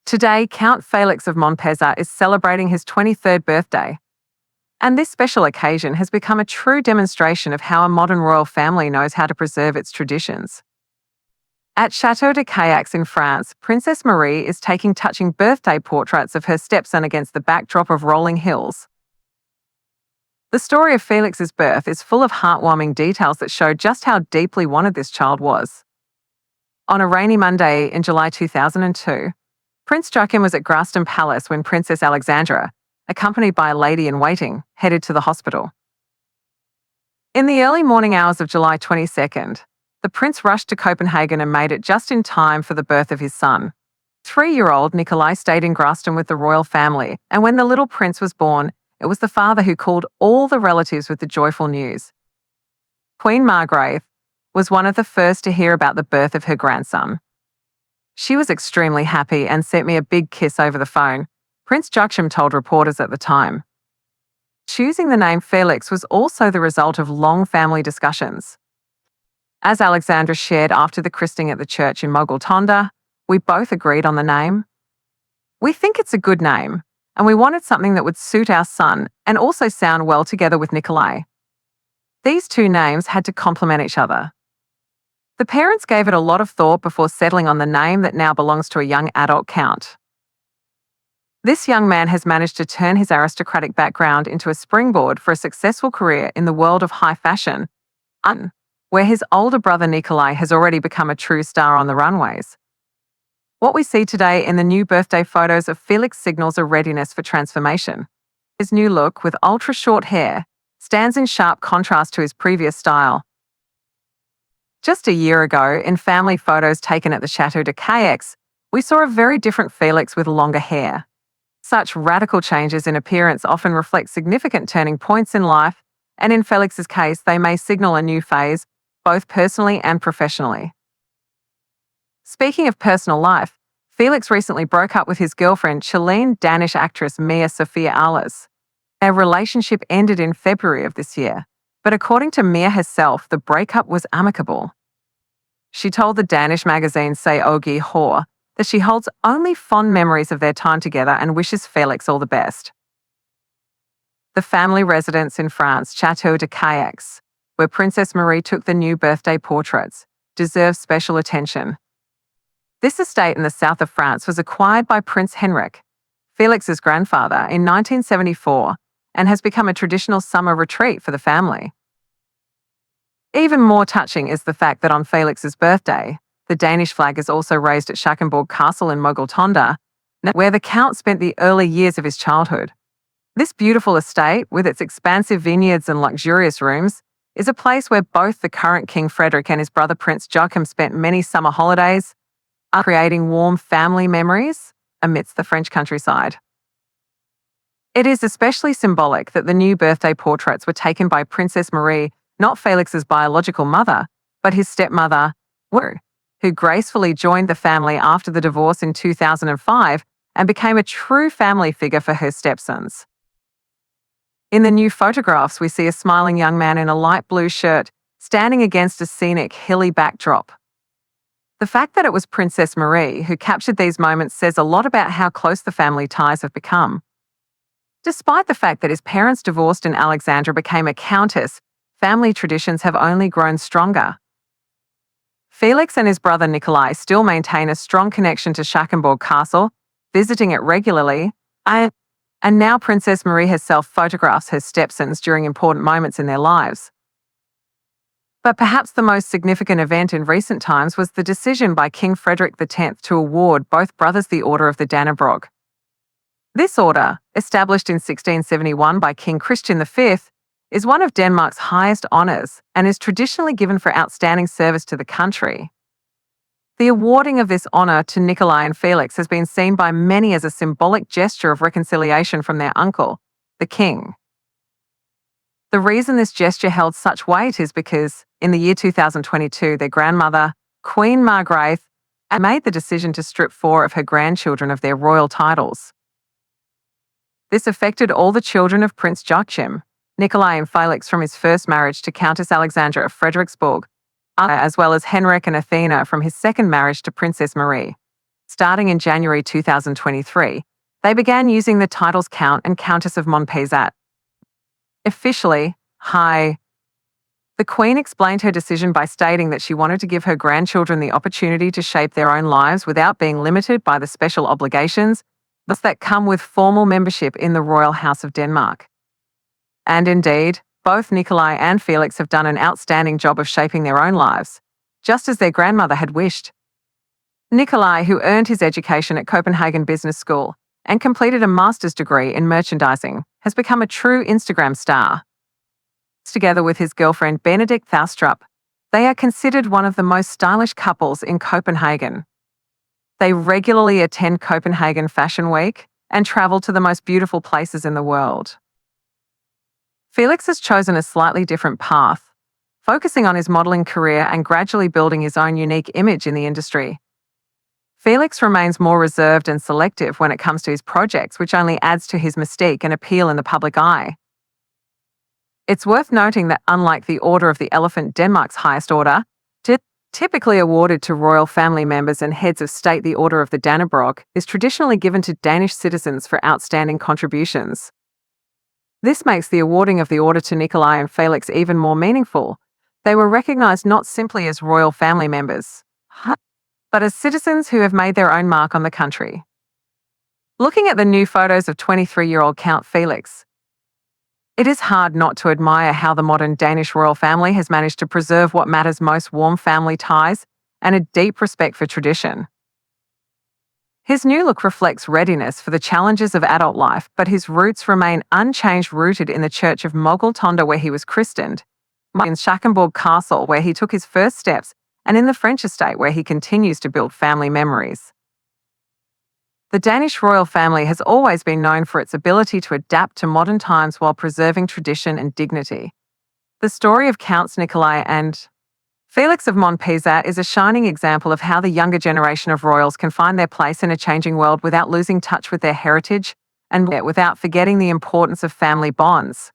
Today, Count Felix of Monpezat is celebrating his 23rd birthday. And this special occasion has become a true demonstration of how a modern royal family knows how to preserve its traditions. At Château de Cayx in France, Princess Marie is taking touching birthday portraits of her stepson against the backdrop of rolling hills. The story of Felix's birth is full of heartwarming details that show just how deeply wanted this child was. On a rainy Monday in July 2002, Prince Joachim was at Grafton Palace when Princess Alexandra, accompanied by a lady-in-waiting, headed to the hospital. In the early morning hours of July 22nd, the prince rushed to Copenhagen and made it just in time for the birth of his son. 3-year-old Nikolai stayed in Grafton with the royal family, and when the little prince was born, it was the father who called all the relatives with the joyful news. Queen Margrethe was one of the first to hear about the birth of her grandson. She was extremely happy and sent me a big kiss over the phone, Prince Joachim told reporters at the time. Choosing the name Felix was also the result of long family discussions. As Alexandra shared after the christening at the church in Mogoltonda, we both agreed on the name. We think it's a good name, and we wanted something that would suit our son and also sound well together with Nikolai. These two names had to complement each other. The parents gave it a lot of thought before settling on the name that now belongs to a young adult count. This young man has managed to turn his aristocratic background into a springboard for a successful career in the world of high fashion, where his older brother Nikolai has already become a true star on the runways. What we see today in the new birthday photos of Felix signals a readiness for transformation. His new look, with ultra-short hair, stands in sharp contrast to his previous style. Just a year ago, in family photos taken at the Château de Cayx, we saw a very different Felix with longer hair. Such radical changes in appearance often reflect significant turning points in life, and in Felix's case, they may signal a new phase, both personally and professionally. Speaking of personal life, Felix recently broke up with his girlfriend, Chilean Danish actress Mia Sophia Eilers. Their relationship ended in February of this year, but according to Mia herself, the breakup was amicable. She told the Danish magazine Say Ogi Hår that she holds only fond memories of their time together and wishes Felix all the best. The family residence in France, Château de Cayx, where Princess Marie took the new birthday portraits, deserves special attention. This estate in the south of France was acquired by Prince Henrik, Felix's grandfather, in 1974 and has become a traditional summer retreat for the family. Even more touching is the fact that on Felix's birthday, the Danish flag is also raised at Schackenborg Castle in Mogoltonda, where the Count spent the early years of his childhood. This beautiful estate, with its expansive vineyards and luxurious rooms, is a place where both the current King Frederick and his brother Prince Joachim spent many summer holidays, creating warm family memories amidst the French countryside. It is especially symbolic that the new birthday portraits were taken by Princess Marie, not Felix's biological mother, but his stepmother, who gracefully joined the family after the divorce in 2005 and became a true family figure for her stepsons. In the new photographs, we see a smiling young man in a light blue shirt standing against a scenic, hilly backdrop. The fact that it was Princess Marie who captured these moments says a lot about how close the family ties have become. Despite the fact that his parents divorced and Alexandra became a countess, family traditions have only grown stronger. Felix and his brother Nikolai still maintain a strong connection to Schackenborg Castle, visiting it regularly, and now Princess Marie herself photographs her stepsons during important moments in their lives. But perhaps the most significant event in recent times was the decision by King Frederick X to award both brothers the Order of the Dannebrog. This order, established in 1671 by King Christian V, is one of Denmark's highest honours and is traditionally given for outstanding service to the country. The awarding of this honour to Nikolai and Felix has been seen by many as a symbolic gesture of reconciliation from their uncle, the king. The reason this gesture held such weight is because, in the year 2022, their grandmother, Queen Margrethe, made the decision to strip 4 of her grandchildren of their royal titles. This affected all the children of Prince Joachim, Nikolai and Felix from his first marriage to Countess Alexandra of Frederiksborg, as well as Henrik and Athena from his second marriage to Princess Marie. Starting in January 2023, they began using the titles Count and Countess of Monpezat. Officially, hi. The Queen explained her decision by stating that she wanted to give her grandchildren the opportunity to shape their own lives without being limited by the special obligations that come with formal membership in the Royal House of Denmark. And indeed, both Nikolai and Felix have done an outstanding job of shaping their own lives, just as their grandmother had wished. Nikolai, who earned his education at Copenhagen Business School and completed a master's degree in merchandising, has become a true Instagram star. Together with his girlfriend Benedict Thaustrup, they are considered one of the most stylish couples in Copenhagen. They regularly attend Copenhagen Fashion Week and travel to the most beautiful places in the world. Felix has chosen a slightly different path, focusing on his modeling career and gradually building his own unique image in the industry. Felix remains more reserved and selective when it comes to his projects, which only adds to his mystique and appeal in the public eye. It's worth noting that unlike the Order of the Elephant, Denmark's highest order, typically awarded to royal family members and heads of state, the Order of the Dannebrog is traditionally given to Danish citizens for outstanding contributions. This makes the awarding of the order to Nikolai and Felix even more meaningful. They were recognized not simply as royal family members, but as citizens who have made their own mark on the country. Looking at the new photos of 23-year-old Count Felix, it is hard not to admire how the modern Danish royal family has managed to preserve what matters most: warm family ties and a deep respect for tradition. His new look reflects readiness for the challenges of adult life, but his roots remain unchanged, rooted in the church of Mogiltonda, where he was christened, in Schackenborg Castle, where he took his first steps, and in the French estate, where he continues to build family memories. The Danish royal family has always been known for its ability to adapt to modern times while preserving tradition and dignity. The story of Counts Nikolai and Felix of Monpezat is a shining example of how the younger generation of royals can find their place in a changing world without losing touch with their heritage and without forgetting the importance of family bonds.